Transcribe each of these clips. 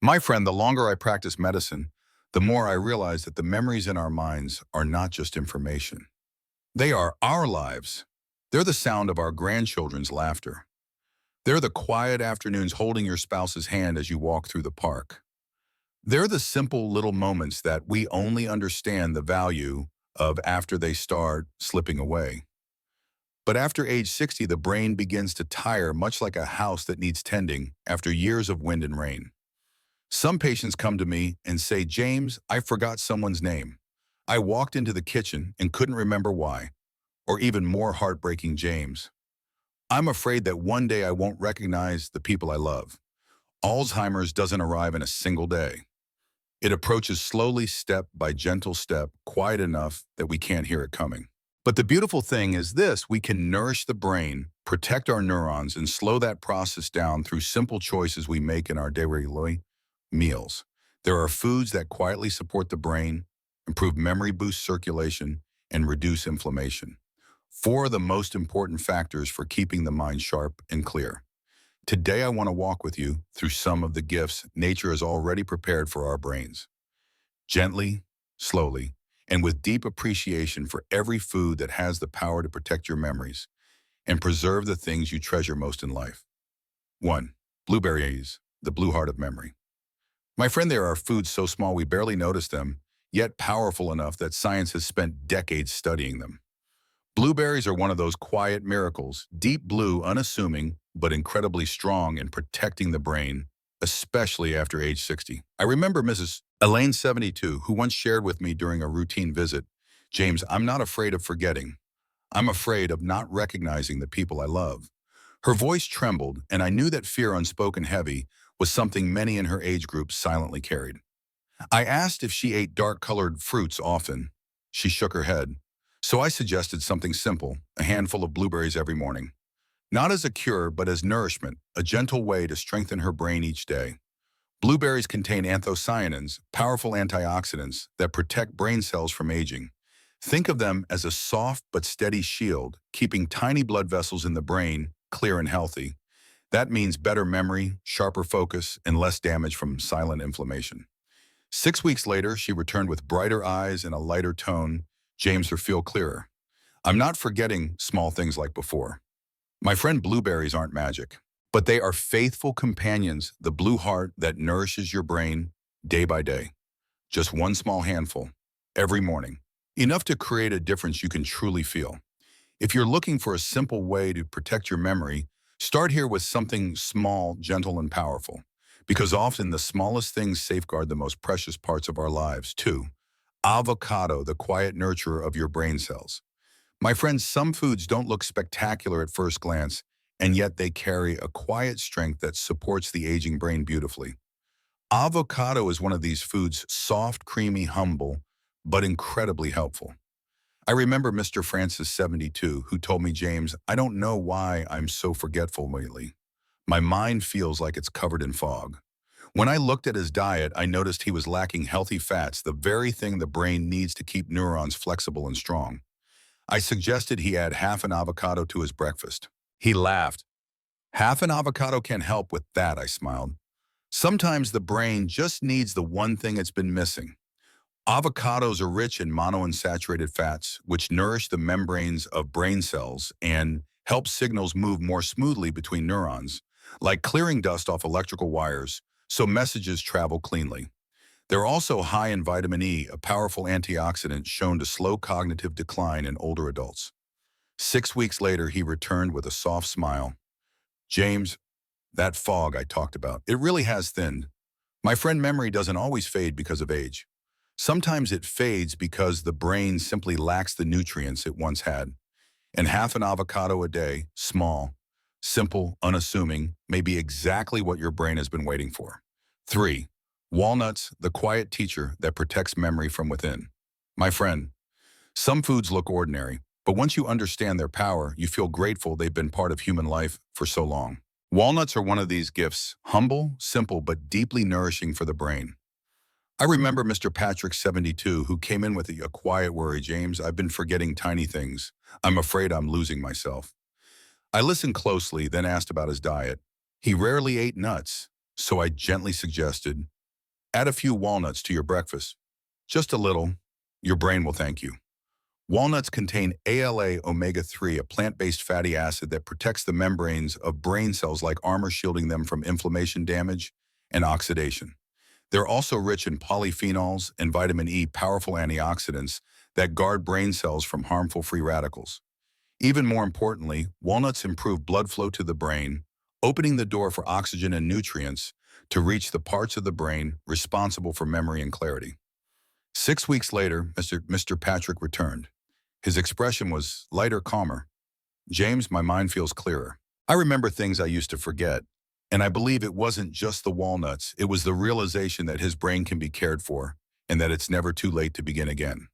My friend, the longer I practice medicine, the more I realize that the memories in our minds are not just information. They are our lives. They're the sound of our grandchildren's laughter. They're the quiet afternoons holding your spouse's hand as you walk through the park. They're the simple little moments that we only understand the value of after they start slipping away. But after age 60, the brain begins to tire, much like a house that needs tending after years of wind and rain. Some patients come to me and say, "James, I forgot someone's name. I walked into the kitchen and couldn't remember why." Or even more heartbreaking, "James, I'm afraid that one day I won't recognize the people I love." Alzheimer's doesn't arrive in a single day. It approaches slowly, step by gentle step, quiet enough that we can't hear it coming. But the beautiful thing is this: we can nourish the brain, protect our neurons, and slow that process down through simple choices we make in our daily meals. There are foods that quietly support the brain, improve memory, boost circulation, and reduce inflammation. Four of the most important factors for keeping the mind sharp and clear. Today, I want to walk with you through some of the gifts nature has already prepared for our brains. Gently, slowly, and with deep appreciation for every food that has the power to protect your memories and preserve the things you treasure most in life. 1. Blueberries, the blue heart of memory. My friend, there are foods so small we barely notice them, yet powerful enough that science has spent decades studying them. Blueberries are one of those quiet miracles, deep blue, unassuming, but incredibly strong in protecting the brain, especially after age 60. I remember Mrs. Elaine, 72, who once shared with me during a routine visit, "James, I'm not afraid of forgetting. I'm afraid of not recognizing the people I love." Her voice trembled, and I knew that fear, unspoken heavy, was something many in her age group silently carried. I asked if she ate dark-colored fruits often. She shook her head. So I suggested something simple, a handful of blueberries every morning. Not as a cure, but as nourishment, a gentle way to strengthen her brain each day. Blueberries contain anthocyanins, powerful antioxidants that protect brain cells from aging. Think of them as a soft but steady shield, keeping tiny blood vessels in the brain clear and healthy. That means better memory, sharper focus, and less damage from silent inflammation. 6 weeks later, she returned with brighter eyes and a lighter tone. "James, her feel clearer. I'm not forgetting small things like before." My friend, blueberries aren't magic, but they are faithful companions, the blue heart that nourishes your brain day by day. Just one small handful, every morning. Enough to create a difference you can truly feel. If you're looking for a simple way to protect your memory, start here with something small, gentle, and powerful. Because often the smallest things safeguard the most precious parts of our lives. 2. Avocado, the quiet nurturer of your brain cells. My friends, some foods don't look spectacular at first glance, and yet they carry a quiet strength that supports the aging brain beautifully. Avocado is one of these foods, soft, creamy, humble, but incredibly helpful. I remember Mr. Francis, 72, who told me, "James, I don't know why I'm so forgetful lately. My mind feels like it's covered in fog." When I looked at his diet, I noticed he was lacking healthy fats, the very thing the brain needs to keep neurons flexible and strong. I suggested he add half an avocado to his breakfast. He laughed. "Half an avocado can help with that," I smiled. "Sometimes the brain just needs the one thing it's been missing." Avocados are rich in monounsaturated fats, which nourish the membranes of brain cells and help signals move more smoothly between neurons, like clearing dust off electrical wires, so messages travel cleanly. They're also high in vitamin E, a powerful antioxidant shown to slow cognitive decline in older adults. 6 weeks later, he returned with a soft smile. "James, that fog I talked about, it really has thinned. My friend, memory doesn't always fade because of age. Sometimes it fades because the brain simply lacks the nutrients it once had. And half an avocado a day, small, simple, unassuming, may be exactly what your brain has been waiting for." 3. Walnuts, the quiet teacher that protects memory from within. My friend, some foods look ordinary, but once you understand their power, you feel grateful they've been part of human life for so long. Walnuts are one of these gifts, humble, simple, but deeply nourishing for the brain. I remember Mr. Patrick, 72, who came in with a quiet worry, "James, I've been forgetting tiny things. I'm afraid I'm losing myself." I listened closely, then asked about his diet. He rarely ate nuts, So I gently suggested, add a few walnuts to your breakfast. Just a little. Your brain will thank you. Walnuts contain ALA omega-3, a plant-based fatty acid that protects the membranes of brain cells like armor, shielding them from inflammation damage and oxidation. They're also rich in polyphenols and vitamin E, powerful antioxidants that guard brain cells from harmful free radicals. Even more importantly, walnuts improve blood flow to the brain, opening the door for oxygen and nutrients to reach the parts of the brain responsible for memory and clarity. 6 weeks later, Mr. Patrick returned. His expression was lighter, calmer. James, my mind feels clearer. I remember things I used to forget, and I believe it wasn't just the walnuts, it was the realization that his brain can be cared for and that it's never too late to begin again.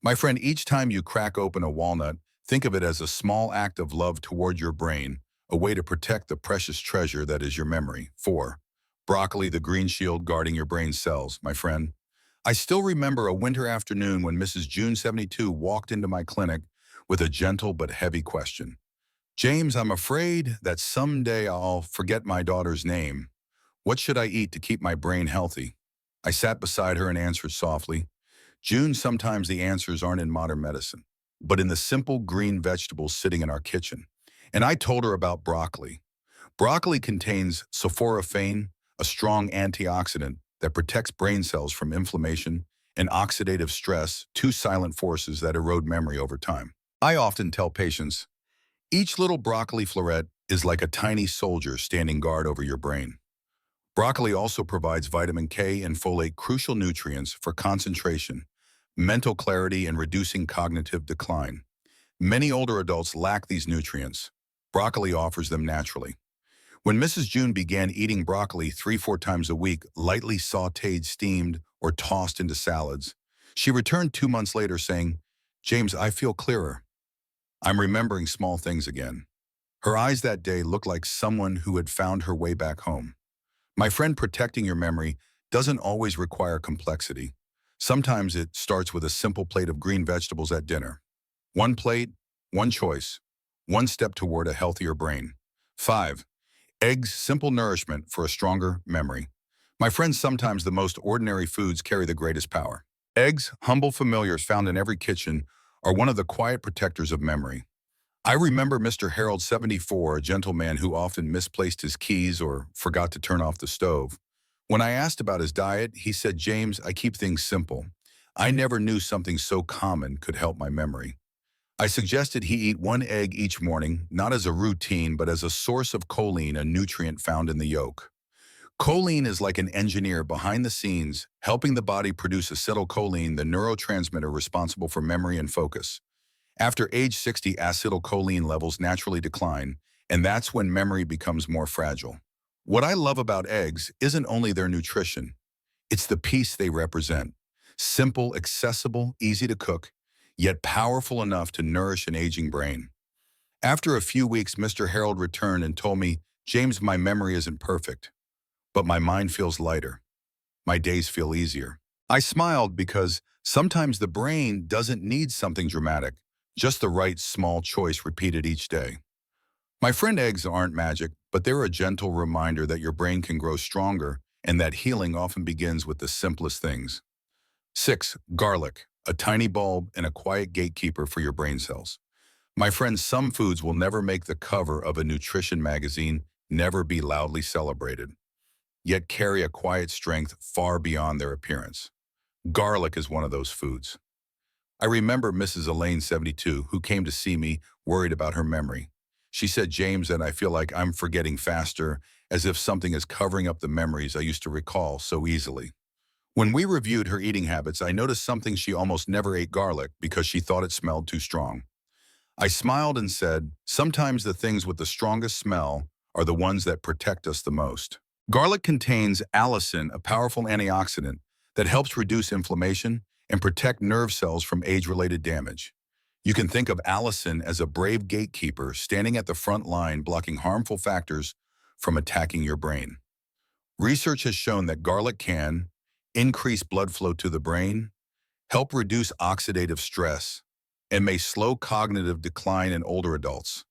My friend, each time you crack open a walnut, think of it as a small act of love toward your brain, a way to protect the precious treasure that is your memory. 4. Broccoli, the green shield guarding your brain cells. My friend, I still remember a winter afternoon when Mrs. June 72 walked into my clinic with a gentle but heavy question. James, I'm afraid that someday I'll forget my daughter's name. What should I eat to keep my brain healthy? I sat beside her and answered softly, June, sometimes the answers aren't in modern medicine, but in the simple green vegetables sitting in our kitchen. And I told her about broccoli. Broccoli contains sulforaphane, a strong antioxidant that protects brain cells from inflammation and oxidative stress, two silent forces that erode memory over time. I often tell patients, each little broccoli floret is like a tiny soldier standing guard over your brain. Broccoli also provides vitamin K and folate, crucial nutrients for concentration, mental clarity, and reducing cognitive decline. Many older adults lack these nutrients. Broccoli offers them naturally. When Mrs. June began eating broccoli 3-4 times a week, lightly sautéed, steamed, or tossed into salads, she returned 2 months later saying, James, I feel clearer. I'm remembering small things again. Her eyes that day looked like someone who had found her way back home. My friend, protecting your memory doesn't always require complexity. Sometimes it starts with a simple plate of green vegetables at dinner. One plate, one choice, one step toward a healthier brain. 5. Eggs, simple nourishment for a stronger memory. My friends, sometimes the most ordinary foods carry the greatest power. Eggs, humble familiars found in every kitchen, are one of the quiet protectors of memory. I remember Mr. Harold, 74, a gentleman who often misplaced his keys or forgot to turn off the stove. When I asked about his diet, he said, James, I keep things simple. I never knew something so common could help my memory. I suggested he eat one egg each morning, not as a routine, but as a source of choline, a nutrient found in the yolk. Choline is like an engineer behind the scenes, helping the body produce acetylcholine, the neurotransmitter responsible for memory and focus. After age 60, acetylcholine levels naturally decline, and that's when memory becomes more fragile. What I love about eggs isn't only their nutrition, it's the peace they represent. Simple, accessible, easy to cook, yet powerful enough to nourish an aging brain. After a few weeks, Mr. Harold returned and told me, James, my memory isn't perfect, but my mind feels lighter. My days feel easier. I smiled because sometimes the brain doesn't need something dramatic, just the right small choice repeated each day. My friend, eggs aren't magic, but they're a gentle reminder that your brain can grow stronger and that healing often begins with the simplest things. 6. Garlic, a tiny bulb and a quiet gatekeeper for your brain cells. My friends, some foods will never make the cover of a nutrition magazine, never be loudly celebrated, yet carry a quiet strength far beyond their appearance. Garlic is one of those foods. I remember Mrs. Elaine, 72, who came to see me worried about her memory. She said, James, and I feel like I'm forgetting faster, as if something is covering up the memories I used to recall so easily. When we reviewed her eating habits, I noticed something: she almost never ate garlic because she thought it smelled too strong. I smiled and said, sometimes the things with the strongest smell are the ones that protect us the most. Garlic contains allicin, a powerful antioxidant that helps reduce inflammation and protect nerve cells from age-related damage. You can think of allicin as a brave gatekeeper standing at the front line, blocking harmful factors from attacking your brain. Research has shown that garlic can increase blood flow to the brain, help reduce oxidative stress, and may slow cognitive decline in older adults.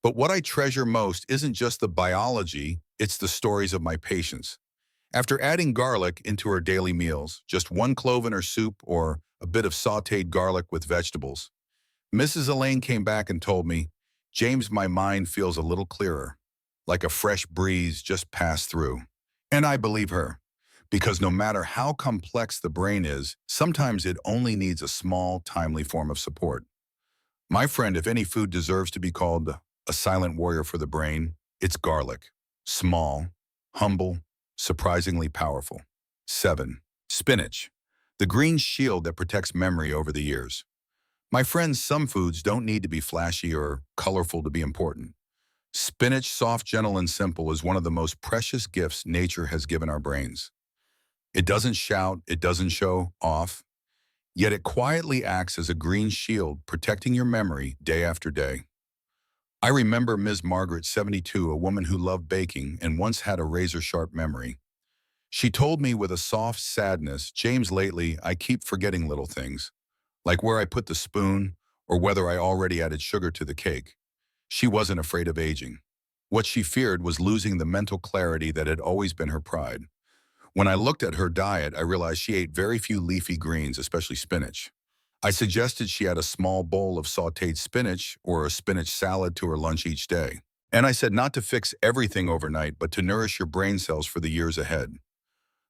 But what I treasure most isn't just the biology, it's the stories of my patients. After adding garlic into her daily meals, just one clove in her soup or a bit of sautéed garlic with vegetables, Mrs. Elaine came back and told me, "James, my mind feels a little clearer, like a fresh breeze just passed through." And I believe her, because no matter how complex the brain is, sometimes it only needs a small, timely form of support. My friend, if any food deserves to be called a silent warrior for the brain, it's garlic. Small, humble, surprisingly powerful. 7. Spinach, the green shield that protects memory over the years. My friends, some foods don't need to be flashy or colorful to be important. Spinach, soft, gentle, and simple, is one of the most precious gifts nature has given our brains. It doesn't shout, it doesn't show off, yet it quietly acts as a green shield, protecting your memory day after day. I remember Ms. Margaret, 72, a woman who loved baking and once had a razor-sharp memory. She told me with a soft sadness, "James, lately I keep forgetting little things, like where I put the spoon or whether I already added sugar to the cake." She wasn't afraid of aging. What she feared was losing the mental clarity that had always been her pride. When I looked at her diet, I realized she ate very few leafy greens, especially spinach. I suggested she add a small bowl of sautéed spinach or a spinach salad to her lunch each day. And I said not to fix everything overnight, but to nourish your brain cells for the years ahead.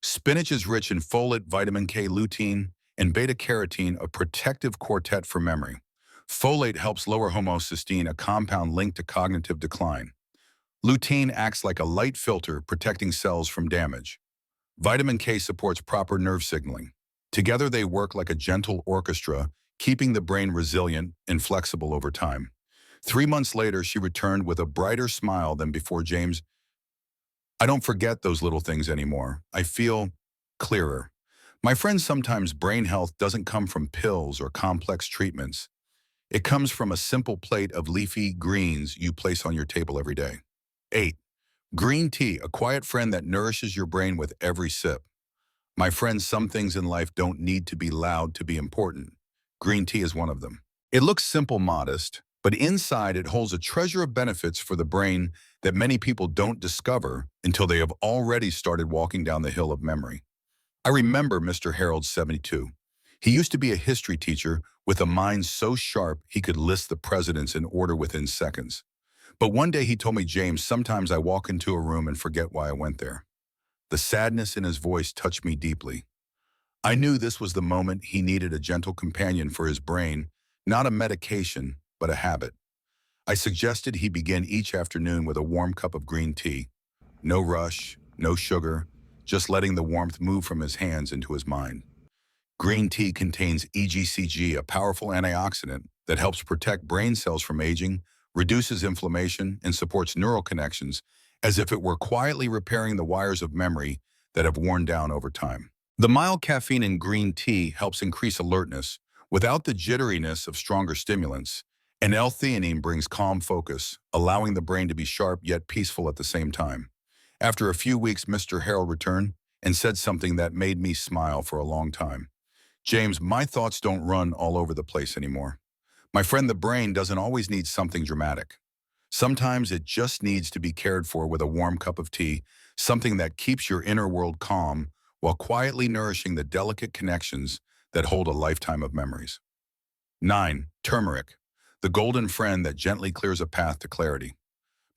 Spinach is rich in folate, vitamin K, lutein, and beta-carotene, a protective quartet for memory. Folate helps lower homocysteine, a compound linked to cognitive decline. Lutein acts like a light filter, protecting cells from damage. Vitamin K supports proper nerve signaling. Together they work like a gentle orchestra, keeping the brain resilient and flexible over time. 3 months later, she returned with a brighter smile than before. "James, I don't forget those little things anymore. I feel clearer." My friends, sometimes brain health doesn't come from pills or complex treatments. It comes from a simple plate of leafy greens you place on your table every day. 8. Green tea, a quiet friend that nourishes your brain with every sip. My friends, some things in life don't need to be loud to be important. Green tea is one of them. It looks simple, modest, but inside it holds a treasure of benefits for the brain that many people don't discover until they have already started walking down the hill of memory. I remember Mr. Harold, 72. He used to be a history teacher with a mind so sharp he could list the presidents in order within seconds. But one day he told me, "James, sometimes I walk into a room and forget why I went there." The sadness in his voice touched me deeply. I knew this was the moment he needed a gentle companion for his brain, not a medication, but a habit. I suggested he begin each afternoon with a warm cup of green tea. No rush, no sugar, just letting the warmth move from his hands into his mind. Green tea contains EGCG, a powerful antioxidant that helps protect brain cells from aging, reduces inflammation, and supports neural connections, as if it were quietly repairing the wires of memory that have worn down over time. The mild caffeine in green tea helps increase alertness without the jitteriness of stronger stimulants, and L-theanine brings calm focus, allowing the brain to be sharp yet peaceful at the same time. After a few weeks, Mr. Harold returned and said something that made me smile for a long time. "James, my thoughts don't run all over the place anymore." My friend, the brain doesn't always need something dramatic. Sometimes it just needs to be cared for with a warm cup of tea, something that keeps your inner world calm while quietly nourishing the delicate connections that hold a lifetime of memories. 9. Turmeric, the golden friend that gently clears a path to clarity.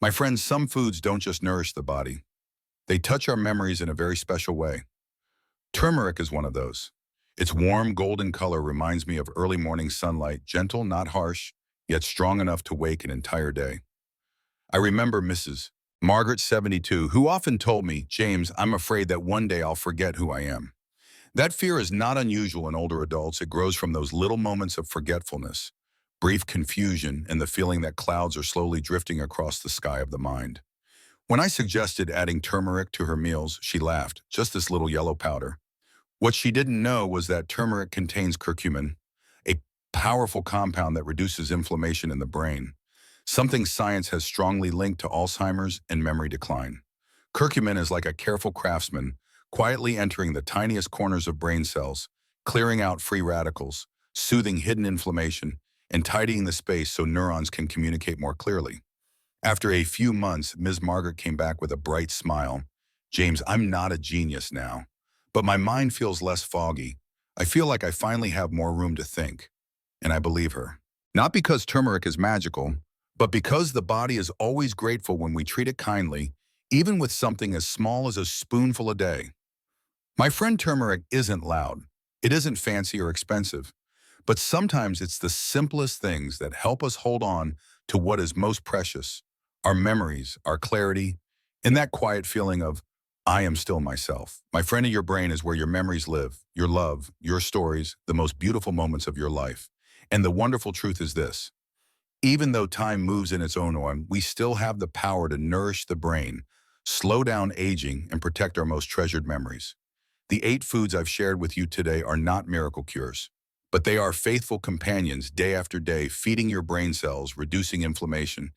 My friends, some foods don't just nourish the body. They touch our memories in a very special way. Turmeric is one of those. Its warm golden color reminds me of early morning sunlight, gentle, not harsh, yet strong enough to wake an entire day. I remember Mrs. Margaret, 72, who often told me, "James, I'm afraid that one day I'll forget who I am." That fear is not unusual in older adults. It grows from those little moments of forgetfulness, brief confusion, and the feeling that clouds are slowly drifting across the sky of the mind. When I suggested adding turmeric to her meals, she laughed. "Just this little yellow powder." What she didn't know was that turmeric contains curcumin, a powerful compound that reduces inflammation in the brain, something science has strongly linked to Alzheimer's and memory decline. Curcumin is like a careful craftsman, quietly entering the tiniest corners of brain cells, clearing out free radicals, soothing hidden inflammation, and tidying the space so neurons can communicate more clearly. After a few months, Ms. Margaret came back with a bright smile. James, I'm not a genius now, but my mind feels less foggy. I feel like I finally have more room to think. And I believe her. Not because turmeric is magical, but because the body is always grateful when we treat it kindly, even with something as small as a spoonful a day. My friend, turmeric isn't loud. It isn't fancy or expensive. But sometimes it's the simplest things that help us hold on to what is most precious, our memories, our clarity, and that quiet feeling of, I am still myself. My friend, in your brain is where your memories live, your love, your stories, the most beautiful moments of your life. And the wonderful truth is this: even though time moves in its own way, we still have the power to nourish the brain, slow down aging, and protect our most treasured memories. The 8 foods I've shared with you today are not miracle cures, but they are faithful companions day after day, feeding your brain cells, reducing inflammation,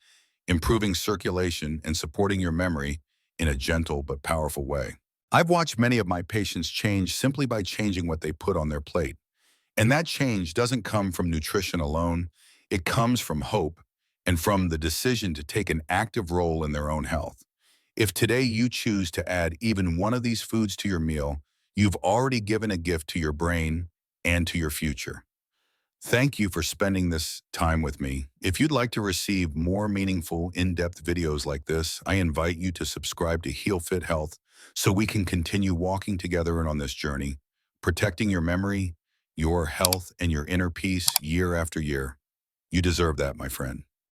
improving circulation, and supporting your memory in a gentle but powerful way. I've watched many of my patients change simply by changing what they put on their plate. And that change doesn't come from nutrition alone. It comes from hope and from the decision to take an active role in their own health. If today you choose to add even one of these foods to your meal, you've already given a gift to your brain and to your future. Thank you for spending this time with me. If you'd like to receive more meaningful, in-depth videos like this, I invite you to subscribe to Heal Fit Health so we can continue walking together and on this journey, protecting your memory, your health, and your inner peace year after year. You deserve that, my friend.